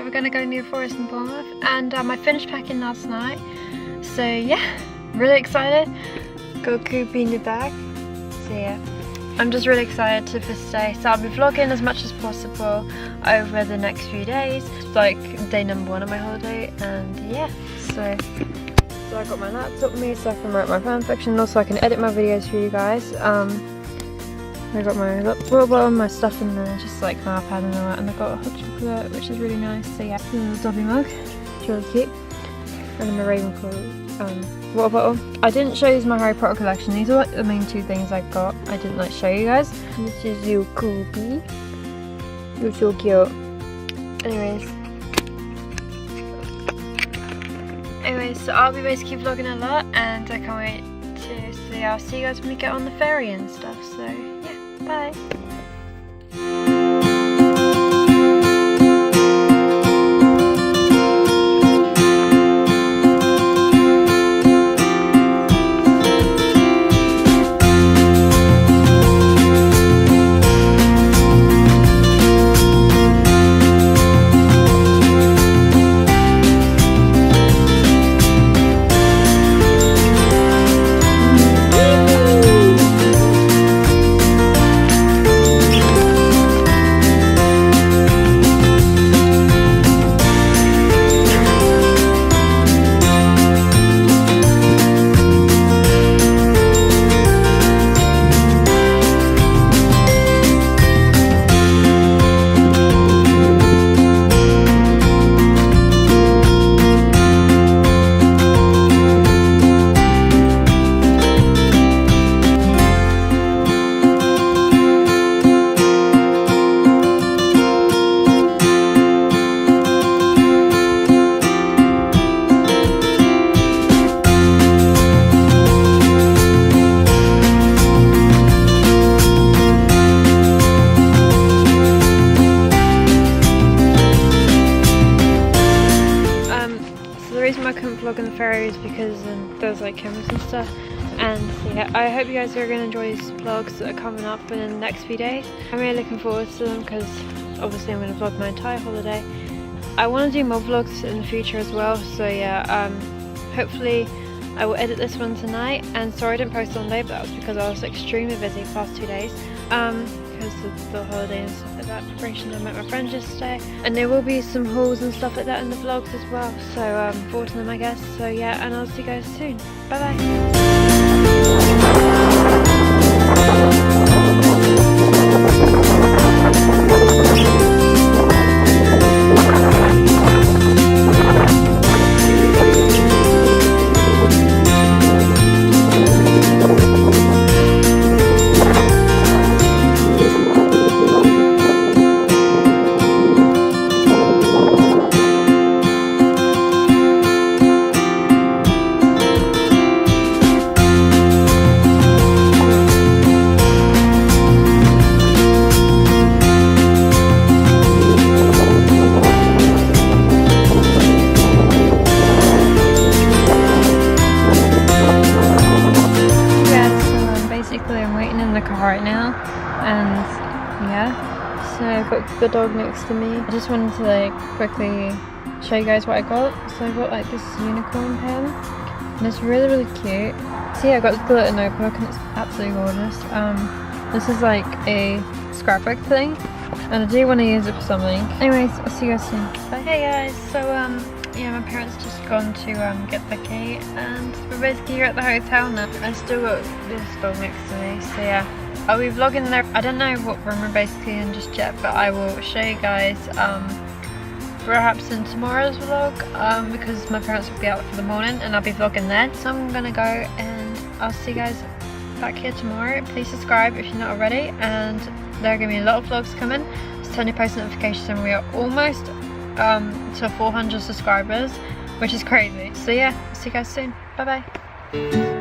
we're gonna go to New Forest in Bournemouth, and I finished packing last night. So yeah, really excited. Got Koopy in the bag. So yeah, I'm just really excited to for today. So I'll be vlogging as much as possible over the next few days. It's like day number 1 of my holiday, and yeah, so I got my laptop with me so I can write my fan fiction, and also I can edit my videos for you guys. I got my water bottle, my stuff in there, just like my iPad and all that, and I got a hot chocolate, which is really nice. So yeah, a little Dobby mug, it's really cute, and then my Ravenclaw water bottle. I didn't show you my Harry Potter collection. These are like the main 2 things I got. I didn't like show you guys. This is you, Koopy. You're so cute. Anyways, so I'll be basically vlogging a lot, and I can't wait to see. I'll see you guys when we get on the ferry and stuff. So yeah, bye. I couldn't vlog on the ferry is because there's like cameras and stuff, and yeah, I hope you guys are going to enjoy these vlogs that are coming up in the next few days. I'm really looking forward to them because obviously I'm going to vlog my entire holiday. I want to do more vlogs in the future as well, so yeah, hopefully I will edit this one tonight. And sorry I didn't post on day, but that was because I was extremely busy the past 2 days because of the holiday and stuff like that, preparation. I met my friends yesterday, and there will be some hauls and stuff like that in the vlogs as well, so forward to them I guess. So yeah, and I'll see you guys soon. Bye right now, and yeah, so I've got the dog next to me. I just wanted to like quickly show you guys what I got. So I got like this unicorn pen, and it's really cute. So yeah, I got this glitter notebook, and it's absolutely gorgeous. This is like a scrapbook thing, and I do want to use it for something. Anyways, I'll see you guys soon. Bye. Hey guys, so yeah, my parents just gone to get the key, and we're basically here at the hotel now. I still got this dog next to me, so yeah, I'll be vlogging there. I don't know what room we're basically in just yet, but I will show you guys perhaps in tomorrow's vlog, because my parents will be out for the morning and I'll be vlogging then. So I'm gonna go, and I'll see you guys back here tomorrow. Please subscribe if you're not already, and there are gonna be a lot of vlogs coming, so turn your post notifications, and we are almost to 400 subscribers, which is crazy. So yeah, see you guys soon. Bye bye.